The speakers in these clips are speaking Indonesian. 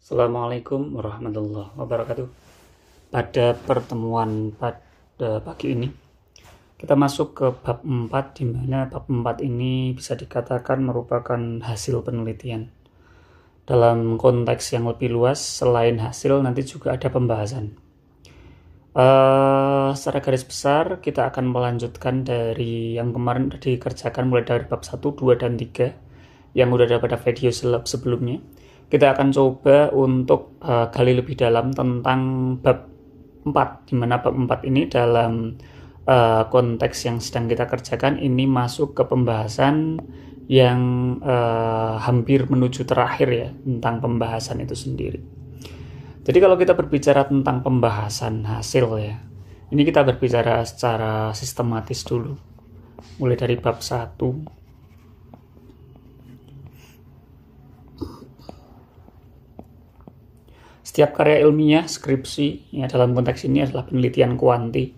Assalamualaikum warahmatullahi wabarakatuh. Pada pertemuan pada pagi ini, kita masuk ke bab 4, di mana bab 4 ini bisa dikatakan merupakan hasil penelitian. Dalam konteks yang lebih luas, selain hasil, nanti juga ada pembahasan. Secara garis besar, kita akan melanjutkan dari yang kemarin dikerjakan mulai dari bab 1, 2, dan 3, yang udah ada pada video sebelumnya. Kita akan coba untuk gali lebih dalam tentang bab 4, di mana bab 4 ini dalam konteks yang sedang kita kerjakan ini masuk ke pembahasan yang hampir menuju terakhir ya, tentang pembahasan itu sendiri. Jadi kalau kita berbicara tentang pembahasan hasil ya, ini kita berbicara secara sistematis dulu, mulai dari bab 1. Setiap karya ilmiah, skripsi, ya dalam konteks ini adalah penelitian kuanti,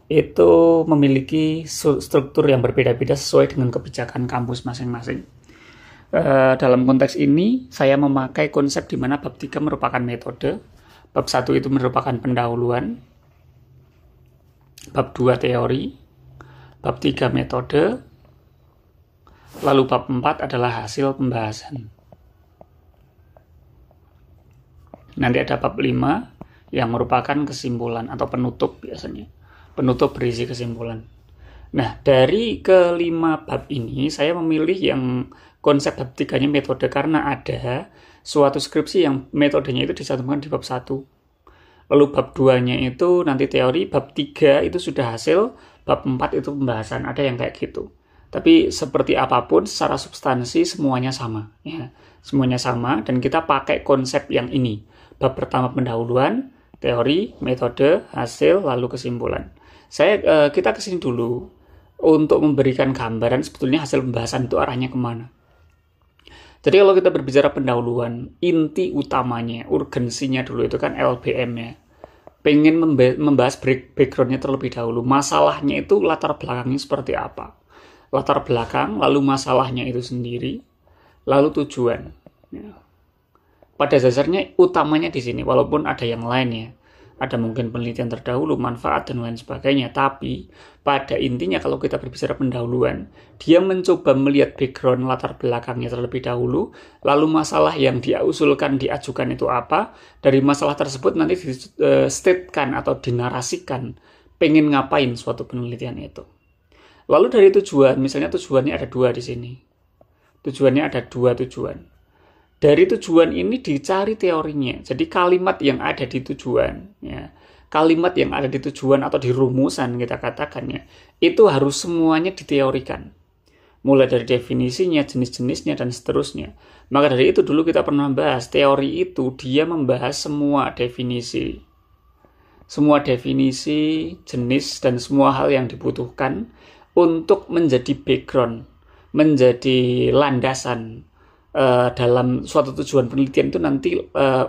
itu memiliki struktur yang berbeda-beda sesuai dengan kebijakan kampus masing-masing. Dalam konteks ini, saya memakai konsep di mana bab 3 merupakan metode, bab 1 itu merupakan pendahuluan, bab 2 teori, bab 3 metode, lalu bab 4 adalah hasil pembahasan. Nanti ada bab 5 yang merupakan kesimpulan atau penutup biasanya. Penutup berisi kesimpulan. Nah, dari kelima bab ini saya memilih yang konsep bab 3-nya metode karena ada suatu skripsi yang metodenya itu dicantumkan di bab 1. Lalu bab 2-nya itu nanti teori, bab 3 itu sudah hasil, bab 4 itu pembahasan. Ada yang kayak gitu. Tapi seperti apapun secara substansi semuanya sama ya. Semuanya sama dan kita pakai konsep yang ini. Bab pertama pendahuluan, teori, metode, hasil, lalu kesimpulan. Kita kesini dulu untuk memberikan gambaran sebetulnya hasil pembahasan itu arahnya kemana. Jadi kalau kita berbicara pendahuluan, inti utamanya, urgensinya dulu itu kan LBM-nya. Pengen membahas background-nya terlebih dahulu. Masalahnya itu latar belakangnya seperti apa. Latar belakang, lalu masalahnya itu sendiri, lalu tujuan. Ya. Pada dasarnya utamanya di sini, walaupun ada yang lain ya, ada mungkin penelitian terdahulu, manfaat dan lain sebagainya. Tapi pada intinya kalau kita berbicara pendahuluan, dia mencoba melihat background latar belakangnya terlebih dahulu, lalu masalah yang dia usulkan, diajukan itu apa. Dari masalah tersebut nanti di-statekan atau dinarasikan, pengen ngapain suatu penelitian itu. Lalu dari tujuan, misalnya tujuannya ada 2 di sini. Tujuannya ada 2 tujuan. Dari tujuan ini dicari teorinya. Jadi kalimat yang ada di tujuan, ya, kalimat yang ada di tujuan atau di rumusan kita katakannya, itu harus semuanya diteorikan. Mulai dari definisinya, jenis-jenisnya, dan seterusnya. Maka dari itu dulu kita pernah bahas, teori itu dia membahas semua definisi. Semua definisi, jenis, dan semua hal yang dibutuhkan untuk menjadi background, menjadi landasan dalam suatu tujuan penelitian itu nanti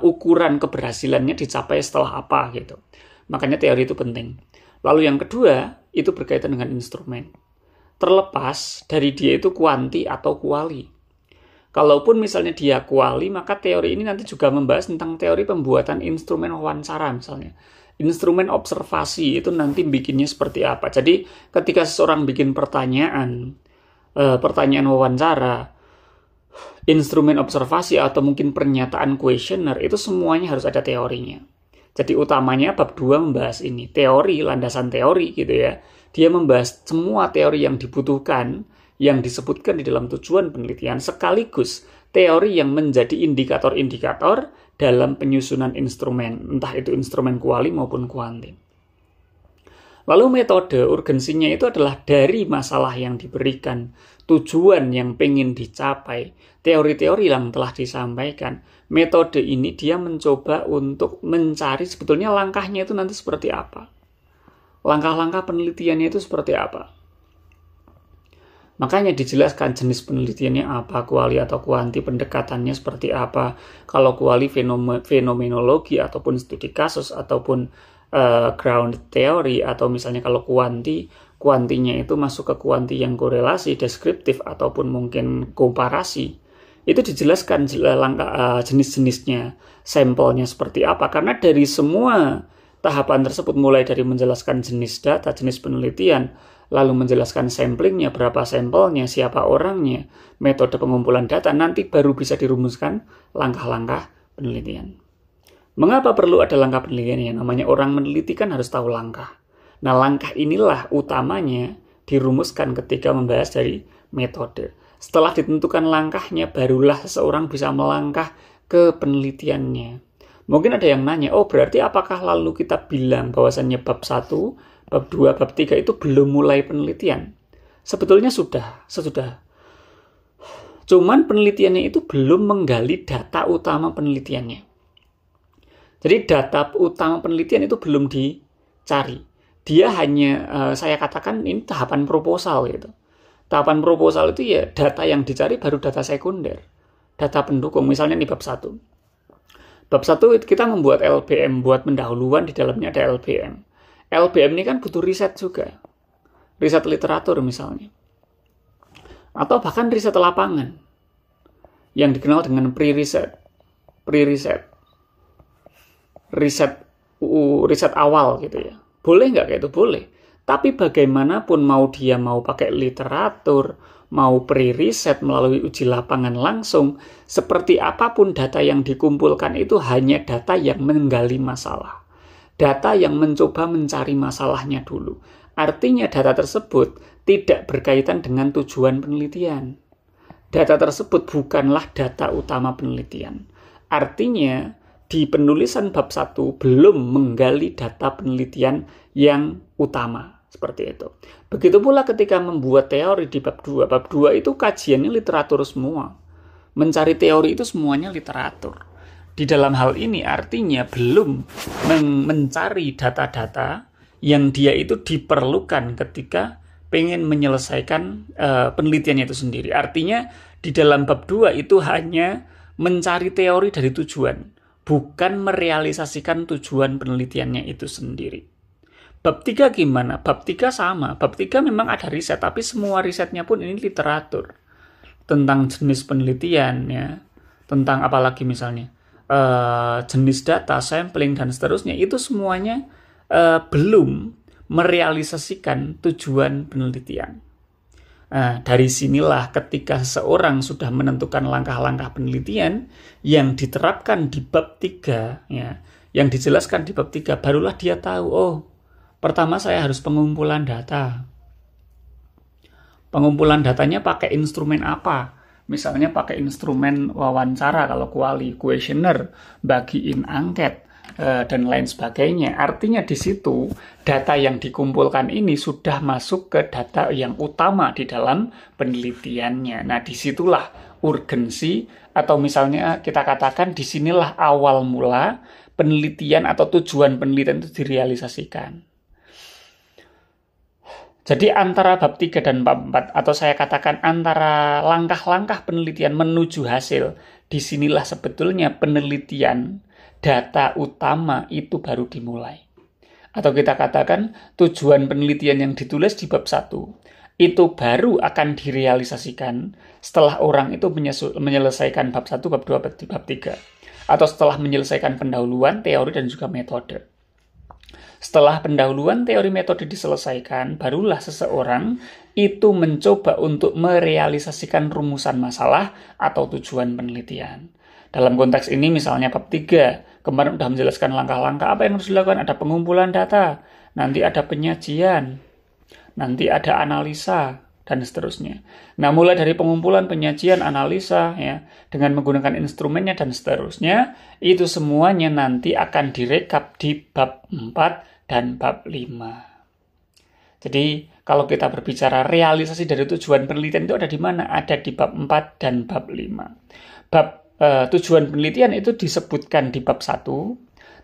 ukuran keberhasilannya dicapai setelah apa gitu. Makanya teori itu penting. Lalu yang kedua itu berkaitan dengan instrumen. Terlepas dari dia itu kuanti atau kuali. Kalaupun misalnya dia kuali, maka teori ini nanti juga membahas tentang teori pembuatan instrumen wawancara misalnya. Instrumen observasi itu nanti bikinnya seperti apa. Jadi ketika seseorang bikin pertanyaan wawancara, instrumen observasi atau mungkin pernyataan kuesioner itu semuanya harus ada teorinya. Jadi utamanya bab 2 membahas ini, teori, landasan teori gitu ya. Dia membahas semua teori yang dibutuhkan, yang disebutkan di dalam tujuan penelitian, sekaligus teori yang menjadi indikator-indikator dalam penyusunan instrumen, entah itu instrumen kuali maupun kuanti. Lalu metode, urgensinya itu adalah dari masalah yang diberikan, tujuan yang pengen dicapai, teori-teori yang telah disampaikan. Metode ini dia mencoba untuk mencari sebetulnya langkahnya itu nanti seperti apa. Langkah-langkah penelitiannya itu seperti apa. Makanya dijelaskan jenis penelitiannya apa, kuali atau kuanti, pendekatannya seperti apa. Kalau kuali fenomenologi ataupun studi kasus ataupun ground theory, atau misalnya kalau kuantinya itu masuk ke kuanti yang korelasi, deskriptif ataupun mungkin komparasi. itu dijelaskan jenis-jenisnya, sampelnya seperti apa. Karena dari semua tahapan tersebut, mulai dari menjelaskan jenis data, jenis penelitian, lalu menjelaskan samplingnya, berapa sampelnya, siapa orangnya, metode pengumpulan data, nanti baru bisa dirumuskan langkah-langkah penelitian. Mengapa perlu ada langkah penelitian? Namanya orang meneliti kan harus tahu langkah. Nah, langkah inilah utamanya dirumuskan ketika membahas dari metode. Setelah ditentukan langkahnya, barulah seseorang bisa melangkah ke penelitiannya. Mungkin ada yang nanya, oh berarti apakah lalu kita bilang bahwasannya bab 1, bab 2, bab 3 itu belum mulai penelitian? Sebetulnya sesudah. Cuman penelitiannya itu belum menggali data utama penelitiannya. Jadi data utama penelitian itu belum dicari. Dia hanya, saya katakan ini tahapan proposal gitu. Tahapan proposal itu ya data yang dicari baru data sekunder. Data pendukung, misalnya nih bab 1. Bab 1 kita membuat LBM, buat pendahuluan, di dalamnya ada LBM. LBM ini kan butuh riset juga. Riset literatur misalnya. Atau bahkan riset lapangan. Yang dikenal dengan pre-riset. Riset awal gitu ya. Boleh nggak kayak itu? Boleh. Tapi bagaimanapun mau dia mau pakai literatur, mau pre-riset melalui uji lapangan langsung, seperti apapun data yang dikumpulkan itu hanya data yang menggali masalah. Data yang mencoba mencari masalahnya dulu. Artinya data tersebut tidak berkaitan dengan tujuan penelitian. Data tersebut bukanlah data utama penelitian. Artinya di penulisan bab 1 belum menggali data penelitian yang utama. Seperti itu. Begitu pula ketika membuat teori di bab 2. Bab 2 itu kajiannya literatur semua. Mencari teori itu semuanya literatur. Di dalam hal ini artinya belum mencari data-data yang dia itu diperlukan ketika pengen menyelesaikan penelitiannya itu sendiri. Artinya di dalam bab 2 itu hanya mencari teori dari tujuan, bukan merealisasikan tujuan penelitiannya itu sendiri. Bab 3 gimana? Bab 3 sama. Bab 3 memang ada riset, tapi semua risetnya pun ini literatur. Tentang jenis penelitian, ya. Tentang apalagi misalnya, jenis data, sampling, dan seterusnya. Itu semuanya belum merealisasikan tujuan penelitian. Dari sinilah ketika seseorang sudah menentukan langkah-langkah penelitian yang diterapkan di bab 3, ya, yang dijelaskan di bab 3, barulah dia tahu, oh, pertama saya harus pengumpulan data. Pengumpulan datanya pakai instrumen apa? Misalnya pakai instrumen wawancara kalau kuali, kuesioner, bagiin angket, dan lain sebagainya. Artinya di situ data yang dikumpulkan ini sudah masuk ke data yang utama di dalam penelitiannya. Nah, disitulah urgensi, atau misalnya kita katakan disinilah awal mula penelitian atau tujuan penelitian itu direalisasikan. Jadi antara bab 3 dan bab 4, atau saya katakan antara langkah-langkah penelitian menuju hasil, disinilah sebetulnya penelitian data utama itu baru dimulai. Atau kita katakan tujuan penelitian yang ditulis di bab 1 itu baru akan direalisasikan setelah orang itu menyelesaikan bab 1, bab 2, bab 3. Atau setelah menyelesaikan pendahuluan, teori, dan juga metode. Setelah pendahuluan teori metode diselesaikan, barulah seseorang itu mencoba untuk merealisasikan rumusan masalah atau tujuan penelitian. Dalam konteks ini misalnya bab 3, kemarin sudah menjelaskan langkah-langkah apa yang harus dilakukan. Ada pengumpulan data, nanti ada penyajian, nanti ada analisa, dan seterusnya. Nah, mulai dari pengumpulan, penyajian, analisa, ya, dengan menggunakan instrumennya dan seterusnya, itu semuanya nanti akan direkap di bab 4 dan bab 5. Jadi, kalau kita berbicara realisasi dari tujuan penelitian itu ada di mana? Ada di bab 4 dan bab 5. Tujuan penelitian itu disebutkan di bab 1,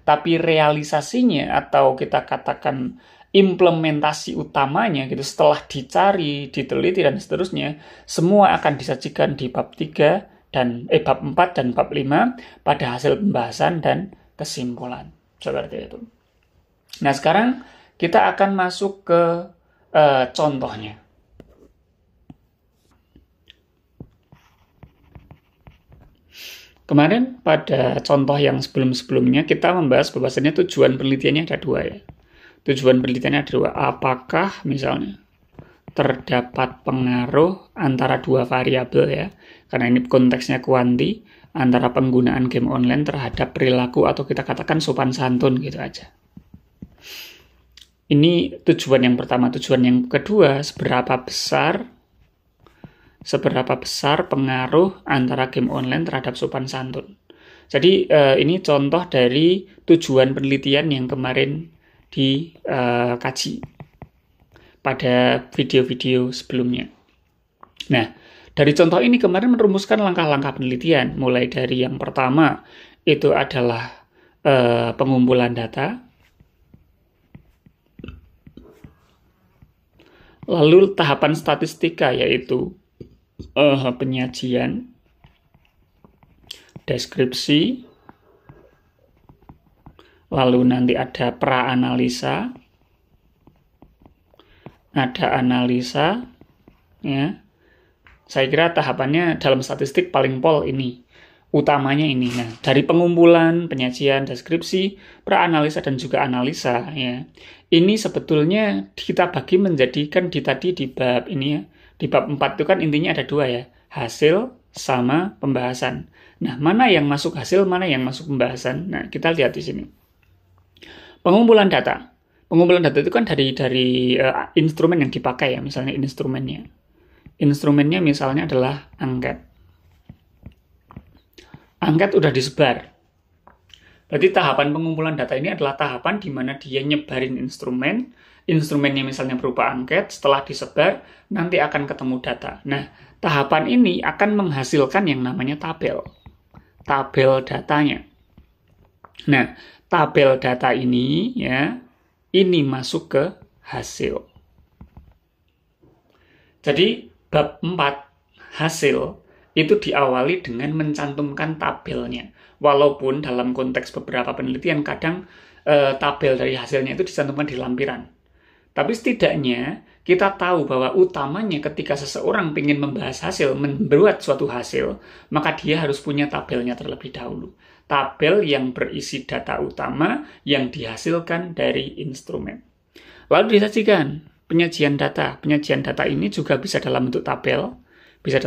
tapi realisasinya atau kita katakan implementasi utamanya gitu, setelah dicari, diteliti, dan seterusnya, semua akan disajikan di bab 3 dan bab 4 dan bab 5 pada hasil pembahasan dan kesimpulan. Seperti itu. Nah, sekarang kita akan masuk ke contohnya. Kemarin pada contoh yang sebelum-sebelumnya kita membahas bahwasannya tujuan penelitiannya ada dua ya. Tujuan penelitiannya ada dua. Apakah misalnya terdapat pengaruh antara dua variabel ya, karena ini konteksnya kuanti, antara penggunaan game online terhadap perilaku atau kita katakan sopan santun gitu aja. Ini tujuan yang pertama. Tujuan yang kedua, seberapa besar pengaruh antara game online terhadap sopan santun. Jadi ini contoh dari tujuan penelitian yang kemarin dikaji pada video-video sebelumnya. Nah, dari contoh ini kemarin merumuskan langkah-langkah penelitian, mulai dari yang pertama itu adalah pengumpulan data, lalu tahapan statistika yaitu penyajian, deskripsi, lalu nanti ada pra-analisa, ada analisa, ya. Saya kira tahapannya dalam statistik paling pol ini, utamanya ini. Nah, dari pengumpulan, penyajian, deskripsi, pra-analisa dan juga analisa, ya. Ini sebetulnya kita bagi menjadikan di bab ini ya. Di bab 4 itu kan intinya ada dua ya, hasil sama pembahasan. Nah, mana yang masuk hasil, mana yang masuk pembahasan? Nah, kita lihat di sini. Pengumpulan data. Pengumpulan data itu kan dari instrumen yang dipakai ya, misalnya instrumennya. Instrumennya misalnya adalah angket. Angket udah disebar. Berarti tahapan pengumpulan data ini adalah tahapan di mana dia nyebarin instrumen. Instrumennya misalnya berupa angket, setelah disebar, nanti akan ketemu data. Nah, tahapan ini akan menghasilkan yang namanya tabel. Tabel datanya. Nah, tabel data ini, ya, ini masuk ke hasil. Jadi, bab 4, hasil, itu diawali dengan mencantumkan tabelnya. Walaupun dalam konteks beberapa penelitian, kadang tabel dari hasilnya itu dicantumkan di lampiran. Tapi setidaknya kita tahu bahwa utamanya ketika seseorang ingin membahas hasil, membuat suatu hasil, maka dia harus punya tabelnya terlebih dahulu. Tabel yang berisi data utama yang dihasilkan dari instrumen. Lalu disajikan penyajian data. Penyajian data ini juga bisa dalam bentuk tabel, bisa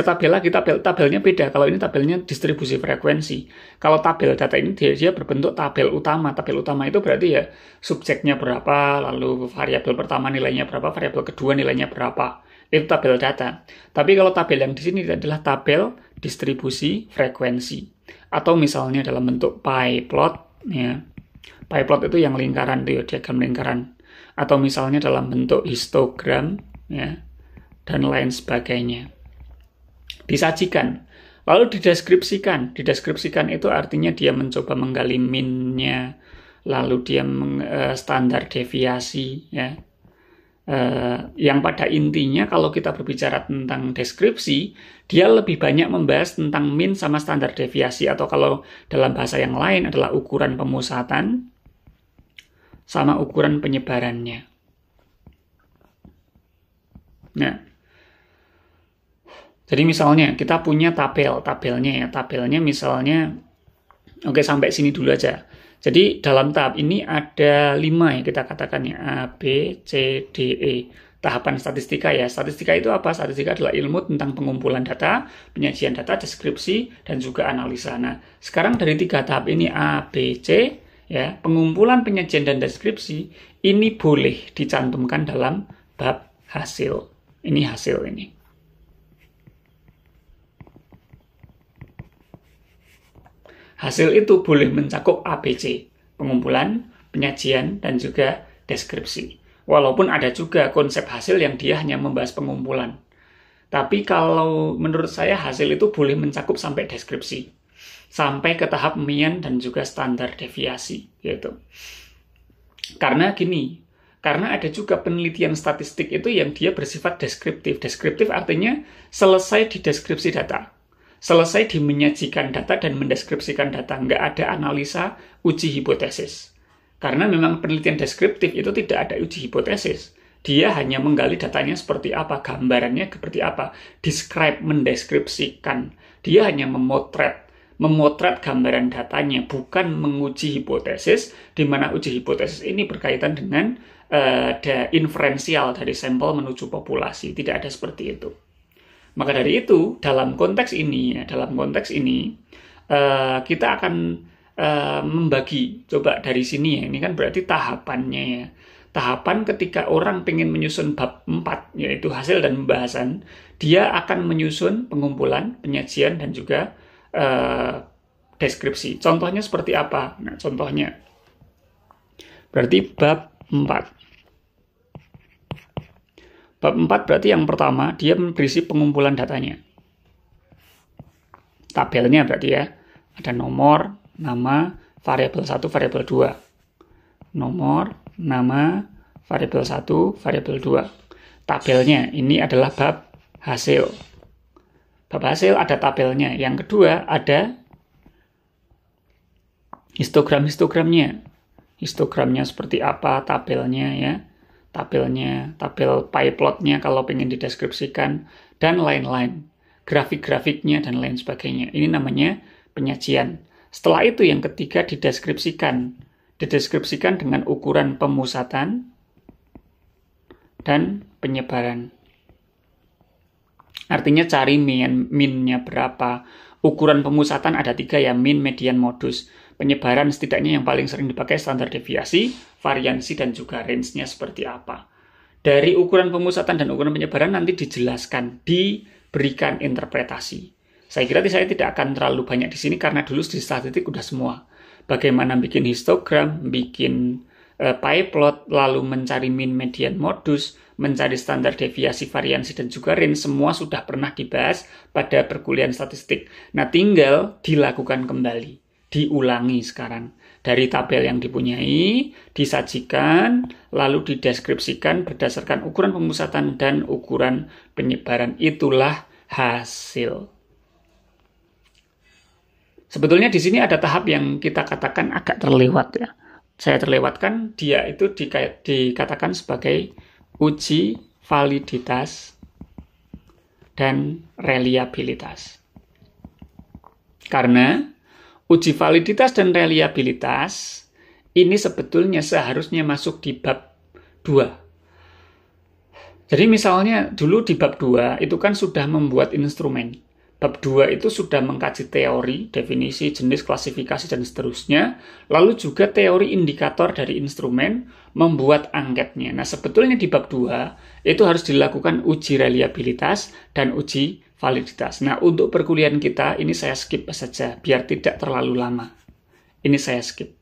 tabel lagi, tabelnya beda. Kalau ini tabelnya distribusi frekuensi. Kalau tabel data ini dia berbentuk tabel utama. Tabel utama itu berarti ya subjeknya berapa, lalu variabel pertama nilainya berapa, variabel kedua nilainya berapa. Itu tabel data. Tapi kalau tabel yang di sini adalah tabel distribusi frekuensi. Atau misalnya dalam bentuk pie plot, ya. Pie plot itu yang lingkaran, diagram lingkaran. Atau misalnya dalam bentuk histogram, ya, dan lain sebagainya. Disajikan, lalu dideskripsikan. Dideskripsikan itu artinya dia mencoba menggali min-nya, lalu dia standar deviasi, ya. Yang pada intinya kalau kita berbicara tentang deskripsi, dia lebih banyak membahas tentang min sama standar deviasi, atau kalau dalam bahasa yang lain adalah ukuran pemusatan sama ukuran penyebarannya. Nah, jadi misalnya kita punya tabelnya misalnya, oke, sampai sini dulu aja. Jadi dalam tahap ini ada 5 ya kita katakan ya, A, B, C, D, E. Tahapan statistika ya. Statistika itu apa? Statistika adalah ilmu tentang pengumpulan data, penyajian data, deskripsi, dan juga analisa. Nah, sekarang dari 3 tahap ini A, B, C, ya, pengumpulan, penyajian, dan deskripsi, ini boleh dicantumkan dalam bab hasil. Ini hasil ini. Hasil itu boleh mencakup ABC, pengumpulan, penyajian, dan juga deskripsi. Walaupun ada juga konsep hasil yang dia hanya membahas pengumpulan. Tapi kalau menurut saya hasil itu boleh mencakup sampai deskripsi. Sampai ke tahap mean dan juga standar deviasi. Gitu. Karena gini, karena ada juga penelitian statistik itu yang dia bersifat deskriptif. Deskriptif artinya selesai di deskripsi data. Selesai di menyajikan data dan mendeskripsikan data, nggak ada analisa uji hipotesis. Karena memang penelitian deskriptif itu tidak ada uji hipotesis. Dia hanya menggali datanya seperti apa, gambarannya seperti apa, describe, mendeskripsikan Dia hanya memotret gambaran datanya, bukan menguji hipotesis, di mana uji hipotesis ini berkaitan dengan inferensial dari sampel menuju populasi. Tidak ada seperti itu. Maka dari itu, dalam konteks ini, kita akan membagi, coba dari sini ya, ini kan berarti tahapannya ya. Tahapan ketika orang pengen menyusun bab 4, yaitu hasil dan pembahasan, dia akan menyusun pengumpulan, penyajian, dan juga deskripsi. Contohnya seperti apa? Nah, contohnya berarti bab 4. Bab 4 berarti yang pertama, dia berisi pengumpulan datanya. Tabelnya berarti ya, ada nomor, nama, variabel 1, variabel 2. Nomor, nama, variabel 1, variabel 2. Tabelnya, ini adalah bab hasil. Bab hasil ada tabelnya. Yang kedua, ada histogramnya. Histogramnya seperti apa, tabelnya ya. Tabel pie plotnya kalau pengen dideskripsikan, dan lain-lain. Grafik-grafiknya dan lain sebagainya. Ini namanya penyajian. Setelah itu yang ketiga dideskripsikan dengan ukuran pemusatan dan penyebaran. Artinya cari min-nya berapa. Ukuran pemusatan ada 3 ya, min, median, modus. Penyebaran setidaknya yang paling sering dipakai standar deviasi, variansi, dan juga range-nya seperti apa. Dari ukuran pemusatan dan ukuran penyebaran nanti dijelaskan, diberikan interpretasi. Saya kira saya tidak akan terlalu banyak di sini karena dulu di statistik udah semua. Bagaimana bikin histogram, bikin pie plot, lalu mencari min, median, modus, mencari standar deviasi, variansi, dan juga range, semua sudah pernah dibahas pada perkuliahan statistik. Nah, tinggal dilakukan kembali, diulangi sekarang. Dari tabel yang dipunyai, disajikan, lalu dideskripsikan berdasarkan ukuran pemusatan dan ukuran penyebaran. Itulah hasil. Sebetulnya di sini ada tahap yang kita katakan agak terlewat ya. Saya terlewatkan, dia itu dikatakan sebagai uji validitas dan reliabilitas. Karena uji validitas dan reliabilitas ini sebetulnya seharusnya masuk di bab 2. Jadi misalnya dulu di bab 2 itu kan sudah membuat instrumen. Bab 2 itu sudah mengkaji teori, definisi, jenis, klasifikasi, dan seterusnya. Lalu juga teori indikator dari instrumen, membuat angketnya. Nah, sebetulnya di bab 2 itu harus dilakukan uji reliabilitas dan uji validitas. Nah, untuk perkuliahan kita, ini saya skip saja, biar tidak terlalu lama. Ini saya skip.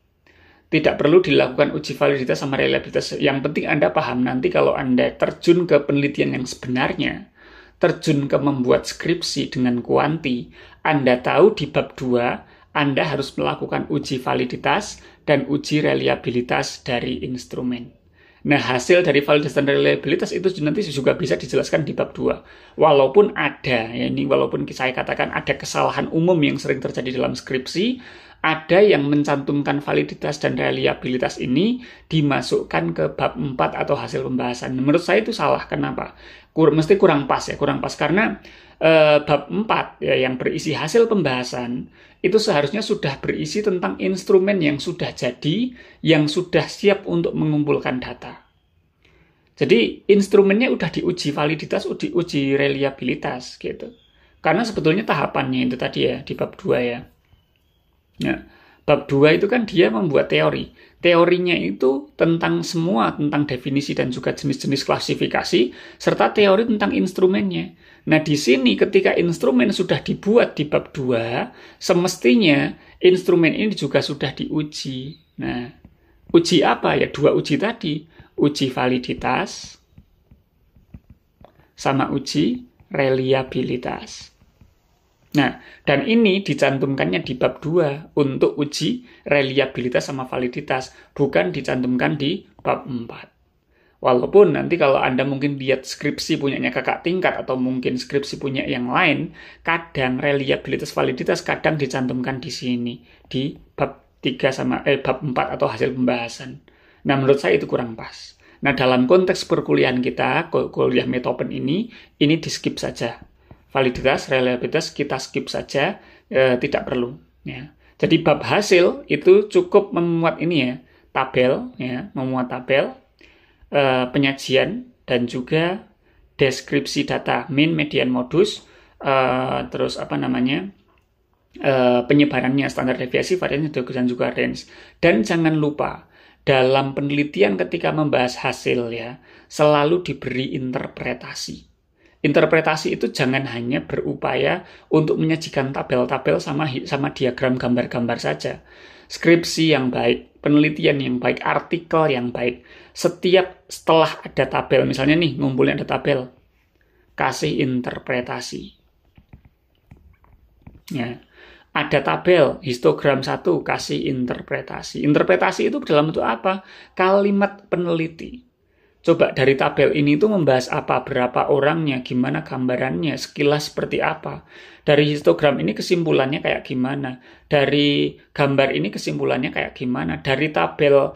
Tidak perlu dilakukan uji validitas sama reliabilitas. Yang penting Anda paham nanti kalau Anda terjun ke penelitian yang sebenarnya, terjun ke membuat skripsi dengan kuanti, Anda tahu di bab 2, Anda harus melakukan uji validitas dan uji reliabilitas dari instrumen. Nah, hasil dari validitas dan reliabilitas itu nanti juga bisa dijelaskan di bab 2. Walaupun ada, ya ini walaupun saya katakan ada kesalahan umum yang sering terjadi dalam skripsi, ada yang mencantumkan validitas dan reliabilitas ini dimasukkan ke bab 4 atau hasil pembahasan. Menurut saya itu salah. Kenapa? Mesti kurang pas ya, karena bab 4 ya, yang berisi hasil pembahasan itu seharusnya sudah berisi tentang instrumen yang sudah jadi, yang sudah siap untuk mengumpulkan data. Jadi instrumennya udah diuji validitas, diuji reliabilitas gitu. Karena sebetulnya tahapannya itu tadi ya di bab 2 ya. Nah, bab 2 itu kan dia membuat teori. Teorinya itu tentang semua, tentang definisi dan juga jenis-jenis klasifikasi, serta teori tentang instrumennya. Nah, di sini ketika instrumen sudah dibuat di bab 2, semestinya instrumen ini juga sudah diuji. Nah, uji apa? Ya, 2 uji tadi. Uji validitas sama uji reliabilitas. Nah, dan ini dicantumkannya di bab 2 untuk uji reliabilitas sama validitas, bukan dicantumkan di bab 4. Walaupun nanti kalau Anda mungkin lihat skripsi punyanya kakak tingkat atau mungkin skripsi punya yang lain, kadang reliabilitas validitas kadang dicantumkan di sini, di bab 3 sama bab 4 atau hasil pembahasan. Nah, menurut saya itu kurang pas. Nah, dalam konteks perkuliahan kita, kuliah Metopen ini di skip saja. validitas, reliabilitas kita skip saja, tidak perlu. Ya. Jadi bab hasil itu cukup memuat ini ya, tabel, ya, memuat tabel, penyajian, dan juga deskripsi data, mean, median, modus, terus penyebarannya, standar deviasi, variansi, dan juga range. Dan jangan lupa, dalam penelitian ketika membahas hasil ya, selalu diberi interpretasi. Interpretasi itu jangan hanya berupaya untuk menyajikan tabel-tabel sama diagram gambar-gambar saja. Skripsi yang baik, penelitian yang baik, artikel yang baik, setelah ada tabel, misalnya nih ngumpulin ada tabel, kasih interpretasi. Ya. Ada tabel, histogram 1, kasih interpretasi. Interpretasi itu dalam bentuk apa? Kalimat peneliti. Coba dari tabel ini tuh membahas apa, berapa orangnya, gimana gambarannya, sekilas seperti apa. Dari histogram ini kesimpulannya kayak gimana. Dari gambar ini kesimpulannya kayak gimana. Dari tabel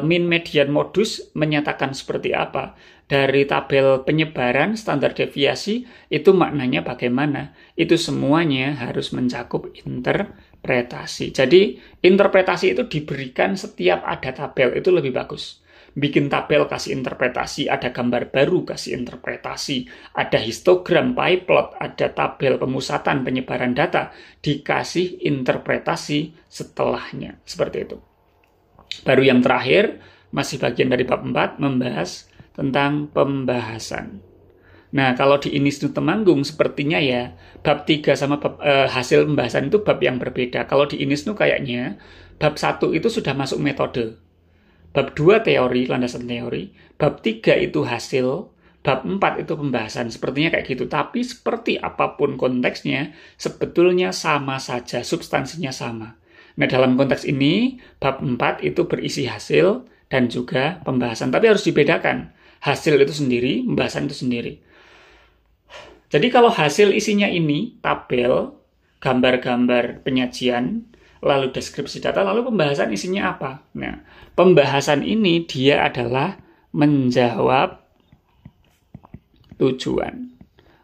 mean, median, modus menyatakan seperti apa. Dari tabel penyebaran, standar deviasi, itu maknanya bagaimana. Itu semuanya harus mencakup interpretasi. Jadi interpretasi itu diberikan setiap ada tabel, itu lebih bagus. Bikin tabel, kasih interpretasi, ada gambar baru, kasih interpretasi, ada histogram, pie plot, ada tabel pemusatan, penyebaran data, dikasih interpretasi setelahnya. Seperti itu. Baru yang terakhir, masih bagian dari bab 4, membahas tentang pembahasan. Nah, kalau di Inisnu Temanggung, sepertinya ya, bab 3 sama bab hasil pembahasan itu bab yang berbeda. Kalau di Inisnu kayaknya, bab 1 itu sudah masuk metode. Bab 2 teori, landasan teori, bab 3 itu hasil, bab 4 itu pembahasan. Sepertinya kayak gitu. Tapi seperti apapun konteksnya, sebetulnya sama saja, substansinya sama. Nah, dalam konteks ini, bab 4 itu berisi hasil dan juga pembahasan. Tapi harus dibedakan. Hasil itu sendiri, pembahasan itu sendiri. Jadi kalau hasil isinya ini, tabel, gambar-gambar penyajian, lalu deskripsi data, lalu pembahasan isinya apa? Nah, pembahasan ini dia adalah menjawab tujuan.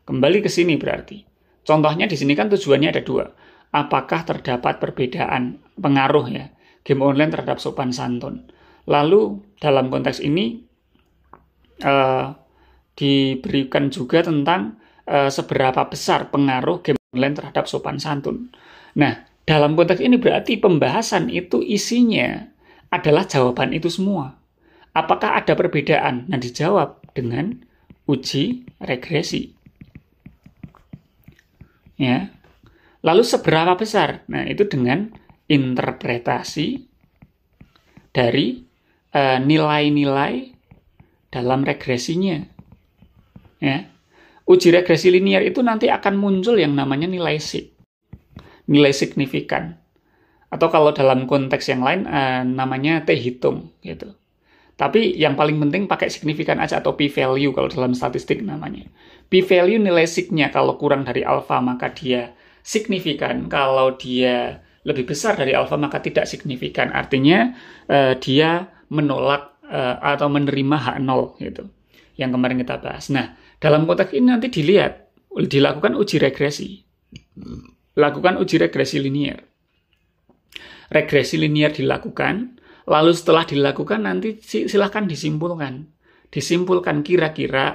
Kembali ke sini berarti. Contohnya di sini kan tujuannya ada 2. Apakah terdapat perbedaan pengaruh ya game online terhadap sopan santun? Lalu dalam konteks ini diberikan juga tentang seberapa besar pengaruh game online terhadap sopan santun. Nah, dalam konteks ini berarti pembahasan itu isinya adalah jawaban itu semua. Apakah ada perbedaan? Nah, dijawab dengan uji regresi. Ya. Lalu seberapa besar? Nah, itu dengan interpretasi dari nilai-nilai dalam regresinya. Ya. Uji regresi linear itu nanti akan muncul yang namanya nilai nilai signifikan. Atau kalau dalam konteks yang lain namanya T-hitung gitu. Tapi yang paling penting pakai signifikan aja atau p-value kalau dalam statistik namanya. P-value nilai signya kalau kurang dari alfa maka dia signifikan. Kalau dia lebih besar dari alfa maka tidak signifikan. Artinya dia menolak atau menerima H0 gitu. Yang kemarin kita bahas. Nah, dalam konteks ini nanti dilakukan uji regresi. Lakukan uji regresi linear. Regresi linear dilakukan, lalu setelah dilakukan nanti silahkan disimpulkan. Disimpulkan kira-kira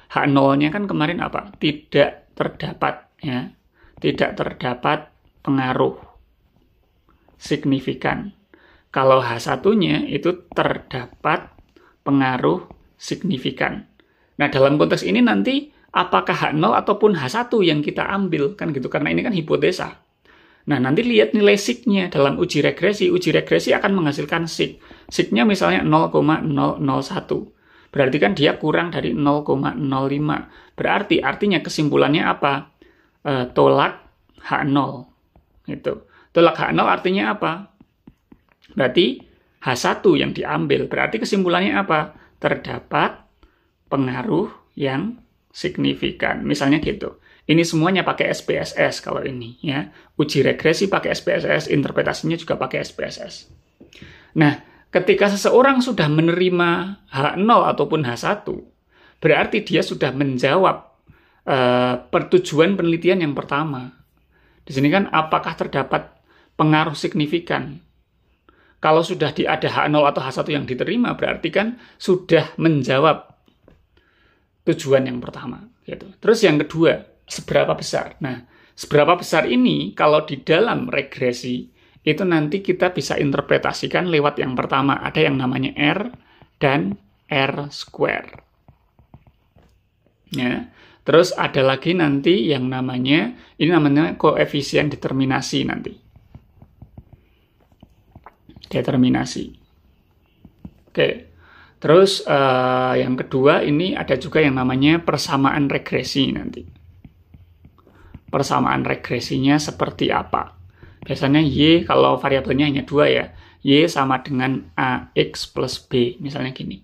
H0-nya kan kemarin apa? Tidak terdapat ya. Tidak terdapat pengaruh signifikan. Kalau H1-nya itu terdapat pengaruh signifikan. Nah, dalam konteks ini nanti apakah H0 ataupun H1 yang kita ambil, kan gitu, karena ini kan hipotesa. Nah, nanti lihat nilai signya dalam uji regresi. Uji regresi akan menghasilkan sig. Signya misalnya 0,001. Berarti kan dia kurang dari 0,05. Berarti artinya kesimpulannya apa? Tolak H0. Gitu. Tolak H0 artinya apa? Berarti H1 yang diambil. Berarti kesimpulannya apa? Terdapat pengaruh yang signifikan. Misalnya gitu. Ini semuanya pakai SPSS kalau ini ya. Uji regresi pakai SPSS, interpretasinya juga pakai SPSS. Nah, ketika seseorang sudah menerima H0 ataupun H1, berarti dia sudah menjawab pertujuan penelitian yang pertama. Di sini kan apakah terdapat pengaruh signifikan. Kalau sudah ada H0 atau H1 yang diterima, berarti kan sudah menjawab tujuan yang pertama. Gitu. Terus yang kedua, seberapa besar? Nah, seberapa besar ini kalau di dalam regresi, itu nanti kita bisa interpretasikan lewat yang pertama. Ada yang namanya R dan R square. Ya. Terus ada lagi nanti yang namanya, ini namanya koefisien determinasi nanti. Determinasi. Oke. Terus yang kedua ini ada juga yang namanya persamaan regresi nanti. Persamaan regresinya seperti apa? Biasanya Y kalau variabelnya hanya 2 ya. Y sama dengan AX plus B. Misalnya gini.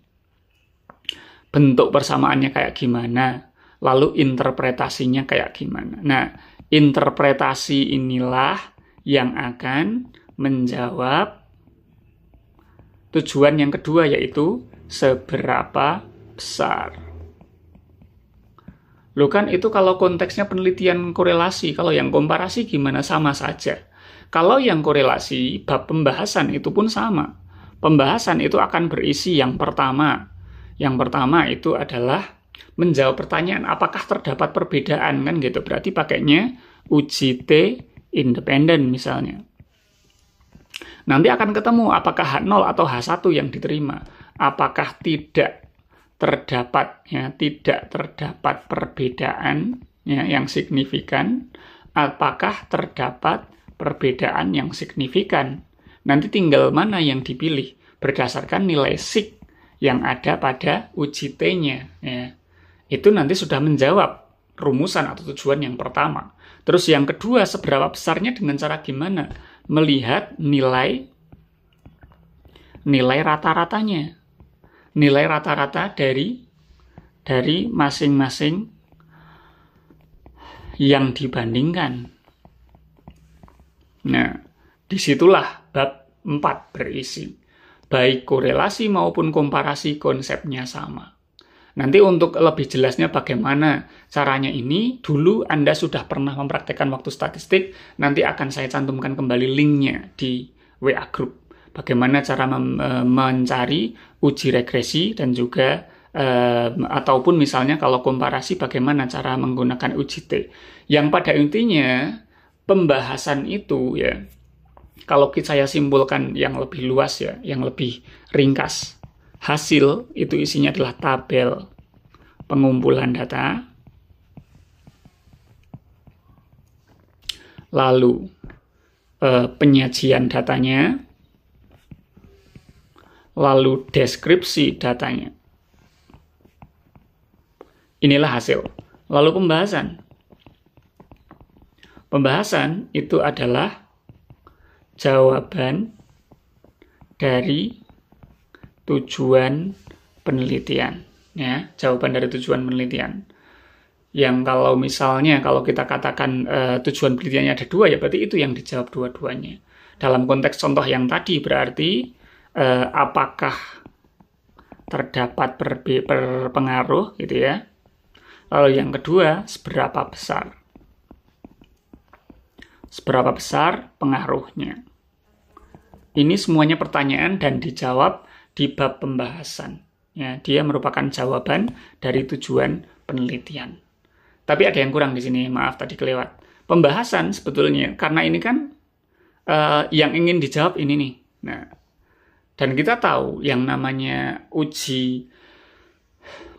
Bentuk persamaannya kayak gimana? Lalu interpretasinya kayak gimana? Nah, interpretasi inilah yang akan menjawab tujuan yang kedua, yaitu seberapa besar. Loh kan itu kalau konteksnya penelitian korelasi, kalau yang komparasi gimana? Sama saja. Kalau yang korelasi, bab pembahasan itu pun sama. Pembahasan itu akan berisi yang pertama. Yang pertama itu adalah menjawab pertanyaan apakah terdapat perbedaan, kan gitu. Berarti pakainya uji T independen misalnya. Nanti akan ketemu apakah H0 atau H1 yang diterima. Apakah tidak terdapat perbedaan ya, yang signifikan, apakah terdapat perbedaan yang signifikan. Nanti tinggal mana yang dipilih berdasarkan nilai sig yang ada pada uji T-nya. Ya. Itu nanti sudah menjawab rumusan atau tujuan yang pertama. Terus yang kedua, seberapa besarnya dengan cara gimana? Melihat nilai rata-ratanya. Nilai rata-rata dari masing-masing yang dibandingkan. Nah, disitulah bab 4 berisi. Baik korelasi maupun komparasi konsepnya sama. Nanti untuk lebih jelasnya bagaimana caranya ini, dulu Anda sudah pernah mempraktekkan waktu statistik, nanti akan saya cantumkan kembali linknya di WA Group. Bagaimana cara mencari uji regresi dan juga ataupun misalnya kalau komparasi bagaimana cara menggunakan uji T. Yang pada intinya pembahasan itu ya, kalau saya simpulkan yang lebih luas ya, yang lebih ringkas. Hasil itu isinya adalah tabel pengumpulan data, lalu penyajian datanya, lalu deskripsi datanya. Inilah hasil. Lalu pembahasan. Pembahasan itu adalah jawaban dari tujuan penelitian, ya, jawaban dari tujuan penelitian. Yang kalau misalnya kalau kita katakan tujuan penelitiannya ada 2 ya, berarti itu yang dijawab dua-duanya. Dalam konteks contoh yang tadi berarti apakah terdapat berpengaruh gitu ya. Lalu yang kedua, seberapa besar? Seberapa besar pengaruhnya? Ini semuanya pertanyaan dan dijawab di bab pembahasan. Ya, dia merupakan jawaban dari tujuan penelitian. Tapi ada yang kurang di sini, maaf tadi kelewat. Pembahasan sebetulnya, karena ini kan yang ingin dijawab ini nih. Nah, dan kita tahu yang namanya uji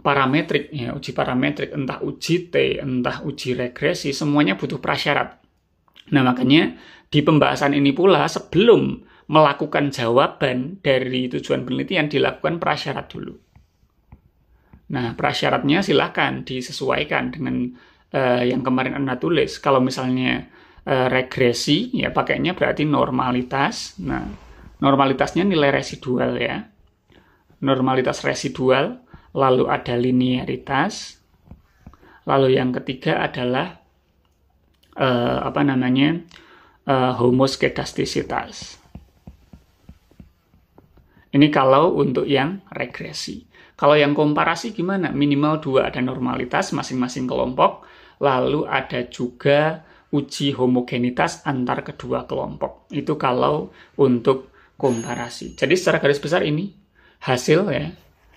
parametrik, ya, uji parametrik, entah uji T, entah uji regresi, semuanya butuh prasyarat. Nah, makanya di pembahasan ini pula sebelum melakukan jawaban dari tujuan penelitian dilakukan prasyarat dulu. Nah, prasyaratnya silakan disesuaikan dengan yang kemarin Anda tulis. Kalau misalnya regresi, ya pakainya berarti normalitas. Nah, normalitasnya nilai residual ya. Normalitas residual, lalu ada linearitas, lalu yang ketiga adalah homoskedastisitas. Ini kalau untuk yang regresi. Kalau yang komparasi gimana? Minimal 2 ada normalitas masing-masing kelompok, lalu ada juga uji homogenitas antar kedua kelompok. Itu kalau untuk komparasi. Jadi secara garis besar ini hasil ya.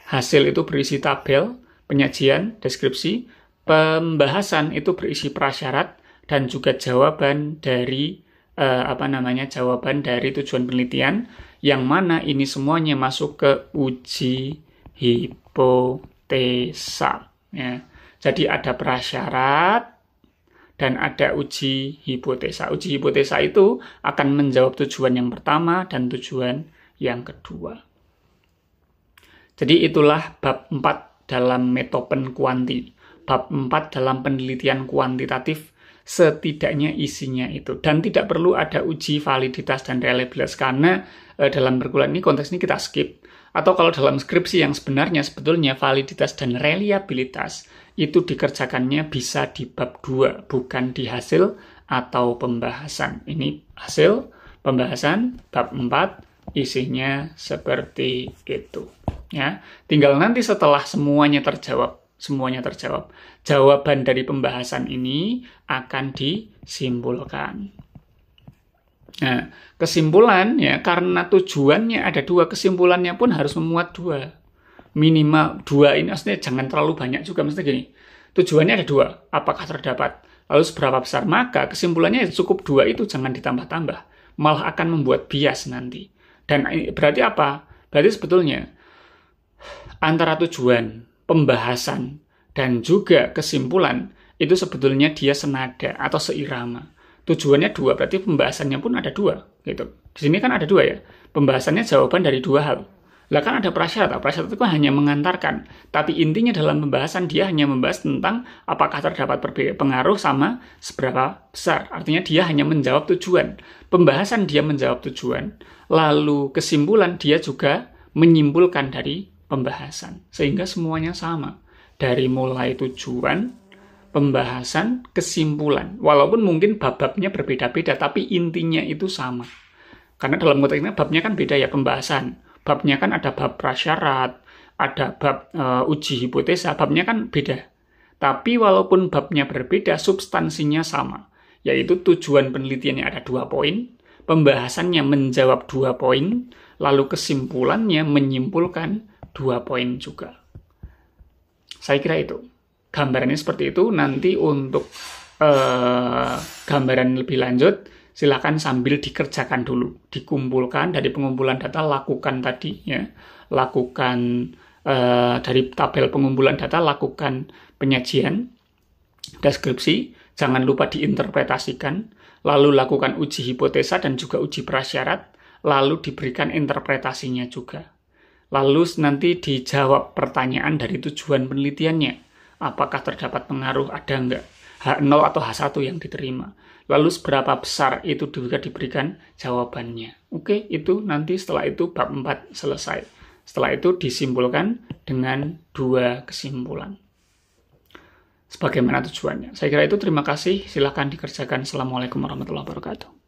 Hasil itu berisi tabel, penyajian, deskripsi, pembahasan itu berisi prasyarat dan juga jawaban dari jawaban dari tujuan penelitian, yang mana ini semuanya masuk ke uji hipotesa ya. Jadi ada prasyarat dan ada uji hipotesa. Uji hipotesa itu akan menjawab tujuan yang pertama dan tujuan yang kedua. Jadi itulah bab 4 dalam metopen kuanti. Bab 4 dalam penelitian kuantitatif, setidaknya isinya itu. Dan tidak perlu ada uji validitas dan reliabilitas, karena dalam perkuliahan ini konteks ini kita skip. Atau kalau dalam skripsi yang sebenarnya sebetulnya validitas dan reliabilitas itu dikerjakannya bisa di bab 2, bukan di hasil atau pembahasan. Ini hasil, pembahasan, bab 4, isinya seperti itu. Ya, tinggal nanti setelah semuanya terjawab, jawaban dari pembahasan ini akan disimpulkan. Nah, kesimpulan ya, karena tujuannya ada 2, kesimpulannya pun harus memuat 2. Minimal 2 ini maksudnya jangan terlalu banyak juga, maksudnya gini. Tujuannya ada 2, apakah terdapat, lalu seberapa besar, maka kesimpulannya cukup 2 itu jangan ditambah-tambah, malah akan membuat bias nanti. Dan berarti apa? Berarti sebetulnya antara tujuan, pembahasan, dan juga kesimpulan itu sebetulnya dia senada atau seirama. Tujuannya 2, berarti pembahasannya pun ada 2 gitu. Di sini kan ada 2 ya. Pembahasannya jawaban dari 2 hal. Lah kan ada prasyarat. Prasyarat itu kan hanya mengantarkan, tapi intinya dalam pembahasan dia hanya membahas tentang apakah terdapat pengaruh sama seberapa besar. Artinya dia hanya menjawab tujuan. Pembahasan dia menjawab tujuan, lalu kesimpulan dia juga menyimpulkan dari pembahasan. Sehingga semuanya sama. Dari mulai tujuan, pembahasan, kesimpulan. Walaupun mungkin bab-babnya berbeda-beda, tapi intinya itu sama. Karena dalam konteks ini babnya kan beda ya, pembahasan. Babnya kan ada bab prasyarat, ada bab uji hipotesa, babnya kan beda. Tapi walaupun babnya berbeda, substansinya sama. Yaitu tujuan penelitiannya ada 2 poin, pembahasannya menjawab 2 poin, lalu kesimpulannya menyimpulkan 2 poin juga. Saya kira itu. Gambarannya seperti itu. Nanti untuk gambaran lebih lanjut, silakan sambil dikerjakan dulu. Dikumpulkan dari pengumpulan data, lakukan tadi ya. Lakukan dari tabel pengumpulan data, lakukan penyajian, deskripsi, jangan lupa diinterpretasikan, lalu lakukan uji hipotesa dan juga uji prasyarat, lalu diberikan interpretasinya juga. Lalu nanti dijawab pertanyaan dari tujuan penelitiannya. Apakah terdapat pengaruh, ada enggak? H0 atau H1 yang diterima. Lalu seberapa besar itu juga diberikan jawabannya. Oke, itu nanti setelah itu bab 4 selesai. Setelah itu disimpulkan dengan 2 kesimpulan. Sebagaimana tujuannya. Saya kira itu, terima kasih. Silakan dikerjakan. Assalamualaikum warahmatullahi wabarakatuh.